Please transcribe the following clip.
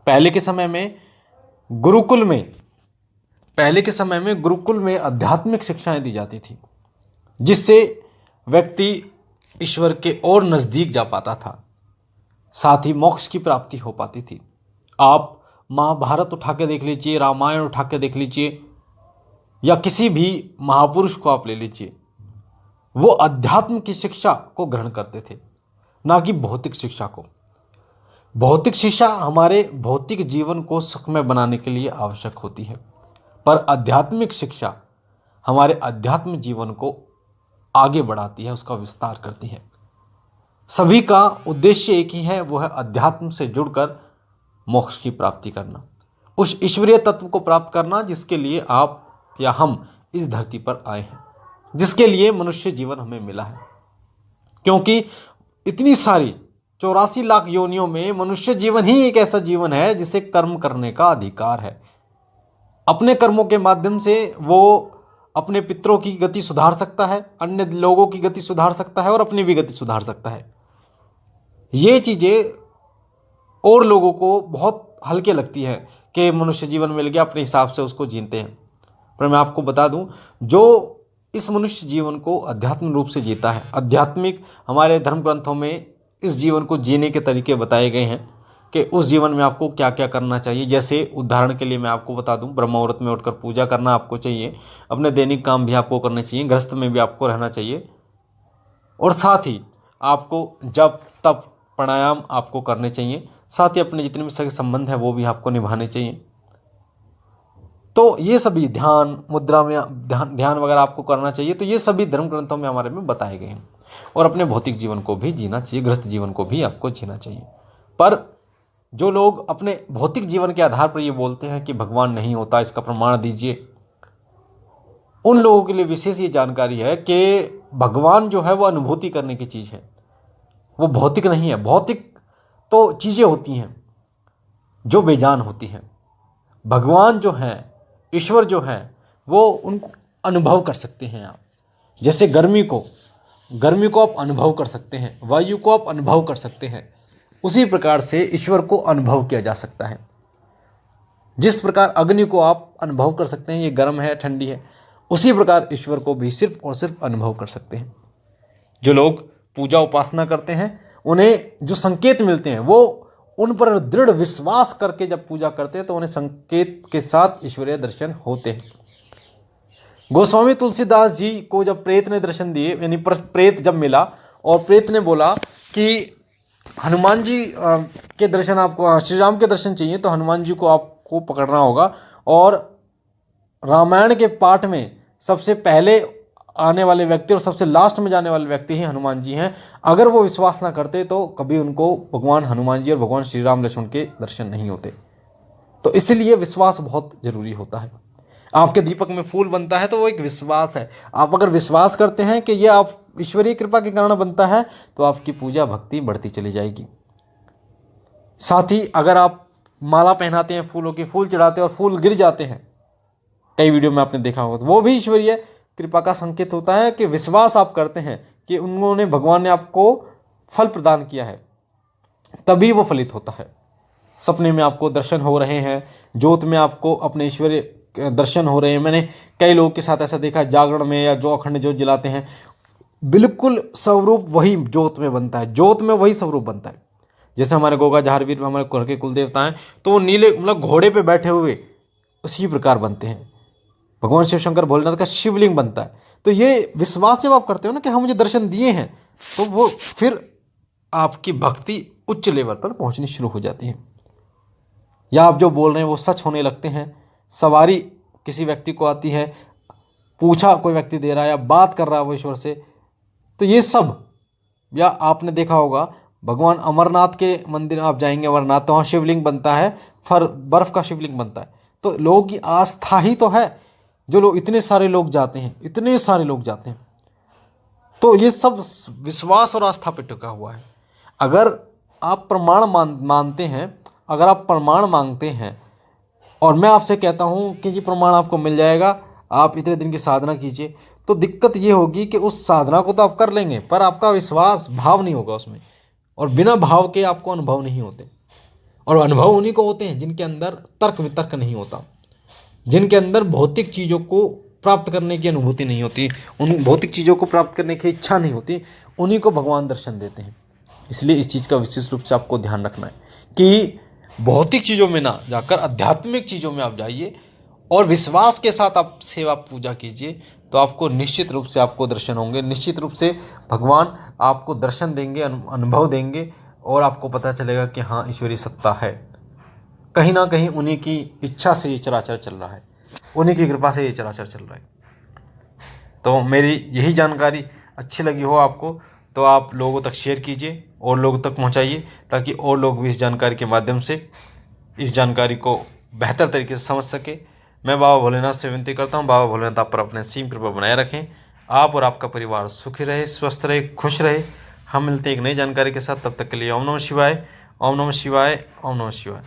पहले के समय में गुरुकुल में पहले के समय में गुरुकुल में आध्यात्मिक शिक्षाएं दी जाती थी, जिससे व्यक्ति ईश्वर के और नज़दीक जा पाता था, साथ ही मोक्ष की प्राप्ति हो पाती थी। आप महाभारत उठा के देख लीजिए, रामायण उठा के देख लीजिए, या किसी भी महापुरुष को आप ले लीजिए, वो अध्यात्म की शिक्षा को ग्रहण करते थे, ना कि भौतिक शिक्षा को। भौतिक शिक्षा हमारे भौतिक जीवन को सुखमय बनाने के लिए आवश्यक होती है, पर आध्यात्मिक शिक्षा हमारे अध्यात्म जीवन को आगे बढ़ाती है, उसका विस्तार करती है। सभी का उद्देश्य एक ही है, वो है अध्यात्म से जुड़कर मोक्ष की प्राप्ति करना, उस ईश्वरीय तत्व को प्राप्त करना जिसके लिए आप या हम इस धरती पर आए हैं, जिसके लिए मनुष्य जीवन हमें मिला है। क्योंकि इतनी सारी 84 लाख योनियों में मनुष्य जीवन ही एक ऐसा जीवन है जिसे कर्म करने का अधिकार है। अपने कर्मों के माध्यम से वो अपने पितरों की गति सुधार सकता है, अन्य लोगों की गति सुधार सकता है और अपनी भी गति सुधार सकता है। ये चीज़ें और लोगों को बहुत हल्के लगती है कि मनुष्य जीवन मिल गया, अपने हिसाब से उसको जीते हैं। पर मैं आपको बता दूं, जो इस मनुष्य जीवन को अध्यात्म रूप से जीता है, आध्यात्मिक हमारे धर्म ग्रंथों में इस जीवन को जीने के तरीके बताए गए हैं कि उस जीवन में आपको क्या क्या करना चाहिए। जैसे उदाहरण के लिए मैं आपको बता दूं, ब्रह्म मुहूर्त में उठकर पूजा करना आपको चाहिए, अपने दैनिक काम भी आपको करने चाहिए, गृहस्थ में भी आपको रहना चाहिए, और साथ ही आपको जप तप प्राणायाम आपको करने चाहिए, साथ ही अपने जितने भी सगे संबंध है वो भी आपको निभाने चाहिए। तो ये सभी ध्यान मुद्रा में ध्यान वगैरह आपको करना चाहिए। तो ये सभी धर्म ग्रंथों में हमारे में बताए गए हैं, और अपने भौतिक जीवन को भी जीना चाहिए, गृहस्थ जीवन को भी आपको जीना चाहिए। पर जो लोग अपने भौतिक जीवन के आधार पर ये बोलते हैं कि भगवान नहीं होता, इसका प्रमाण दीजिए, उन लोगों के लिए विशेष ये जानकारी है कि भगवान जो है वो अनुभूति करने की चीज़ है, वो भौतिक नहीं है। भौतिक तो चीज़ें होती हैं जो बेजान होती हैं। भगवान जो हैं, ईश्वर जो हैं, वो उनको अनुभव कर सकते हैं आप। जैसे गर्मी को आप अनुभव कर सकते हैं, वायु को आप अनुभव कर सकते हैं, उसी प्रकार से ईश्वर को अनुभव किया जा सकता है। जिस प्रकार अग्नि को आप अनुभव कर सकते हैं, ये गर्म है ठंडी है, उसी प्रकार ईश्वर को भी सिर्फ और सिर्फ अनुभव कर सकते हैं। जो लोग पूजा उपासना करते हैं, उन्हें जो संकेत मिलते हैं वो उन पर दृढ़ विश्वास करके जब पूजा करते हैं तो उन्हें संकेत के साथ ईश्वरीय दर्शन होते हैं। गोस्वामी तुलसीदास जी को जब प्रेत ने दर्शन दिए, यानी प्रेत जब मिला और प्रेत ने बोला कि हनुमान जी के दर्शन आपको, श्री राम के दर्शन चाहिए तो हनुमान जी को आपको पकड़ना होगा, और रामायण के पाठ में सबसे पहले आने वाले व्यक्ति और सबसे लास्ट में जाने वाले व्यक्ति ही हनुमान जी हैं। अगर वो विश्वास ना करते तो कभी उनको भगवान हनुमान जी और भगवान श्री राम लक्ष्मण के दर्शन नहीं होते। तो इसलिए विश्वास बहुत जरूरी होता है। आपके दीपक में फूल बनता है तो वो एक विश्वास है। आप अगर विश्वास करते हैं कि ये आप ईश्वरीय कृपा के कारण बनता है तो आपकी पूजा भक्ति बढ़ती चली जाएगी। साथ ही अगर आप माला पहनाते हैं फूलों की, फूल चढ़ाते हैं और फूल गिर जाते हैं, कई वीडियो में आपने देखा होगा, तो वो भी ईश्वरीय कृपा का संकेत होता है कि विश्वास आप करते हैं कि उन्होंने, भगवान ने आपको फल प्रदान किया है, तभी वो फलित होता है। सपने में आपको दर्शन हो रहे हैं, ज्योत में आपको अपने ईश्वरीय दर्शन हो रहे हैं। मैंने कई लोगों के साथ ऐसा देखा, जागरण में या जो अखंड ज्योत जलाते हैं, बिल्कुल स्वरूप वही ज्योत में बनता है, ज्योत में वही स्वरूप बनता है। जैसे हमारे गोगा जहारवीर हमारे घर के कुल देवता हैं, तो वो नीले मतलब घोड़े पे बैठे हुए उसी प्रकार बनते हैं। भगवान शिव शंकर भोलेनाथ का शिवलिंग बनता है। तो ये विश्वास जब आप करते हो ना कि हाँ मुझे दर्शन दिए हैं, तो वो फिर आपकी भक्ति उच्च लेवल पर पहुंचनी शुरू हो जाती है, या आप जो बोल रहे हैं वो सच होने लगते हैं। सवारी किसी व्यक्ति को आती है, पूछा कोई व्यक्ति दे रहा है या बात कर रहा है वो ईश्वर से, तो ये सब, या आपने देखा होगा भगवान अमरनाथ के मंदिर आप जाएंगे, अमरनाथ, तो वहाँ शिवलिंग बनता है, बर्फ का शिवलिंग बनता है। तो लोगों की आस्था ही तो है, जो लोग, इतने सारे लोग जाते हैं, इतने सारे लोग जाते हैं, तो ये सब विश्वास और आस्था पर टिका हुआ है। अगर आप प्रमाण मानते हैं, अगर आप प्रमाण मांगते हैं, और मैं आपसे कहता हूँ कि ये प्रमाण आपको मिल जाएगा, आप इतने दिन की साधना कीजिए, तो दिक्कत ये होगी कि उस साधना को तो आप कर लेंगे पर आपका विश्वास भाव नहीं होगा उसमें, और बिना भाव के आपको अनुभव नहीं होते। और अनुभव उन्हीं को होते हैं जिनके अंदर तर्क वितर्क नहीं होता, जिनके अंदर भौतिक चीज़ों को प्राप्त करने की अनुभूति नहीं होती, उन भौतिक चीज़ों को प्राप्त करने की इच्छा नहीं होती, उन्हीं को भगवान दर्शन देते हैं। इसलिए इस चीज़ का विशेष रूप से आपको ध्यान रखना है कि भौतिक चीज़ों में ना जाकर आध्यात्मिक चीज़ों में आप जाइए और विश्वास के साथ आप सेवा पूजा कीजिए, तो आपको निश्चित रूप से आपको दर्शन होंगे, निश्चित रूप से भगवान आपको दर्शन देंगे, अनुभव देंगे और आपको पता चलेगा कि हाँ, ईश्वरीय सत्ता है। कहीं ना कहीं उन्हीं की इच्छा से ये चराचर चल रहा है, उन्हीं की कृपा से ये चराचर चल रहा है। तो मेरी यही जानकारी अच्छी लगी हो आपको तो आप लोगों तक शेयर कीजिए और लोगों तक पहुंचाइए, ताकि और लोग भी इस जानकारी के माध्यम से इस जानकारी को बेहतर तरीके से समझ सके। मैं बाबा भोलेनाथ से विनती करता हूँ, बाबा भोलेनाथ आप पर अपने सीम कृपा बनाए रखें, आप और आपका परिवार सुखी रहे, स्वस्थ रहे, खुश रहे। हम मिलते हैं एक नई जानकारी के साथ, तब तक के लिए ओम नमः शिवाय, ओम नमः शिवाय, ओम नमः शिवाय।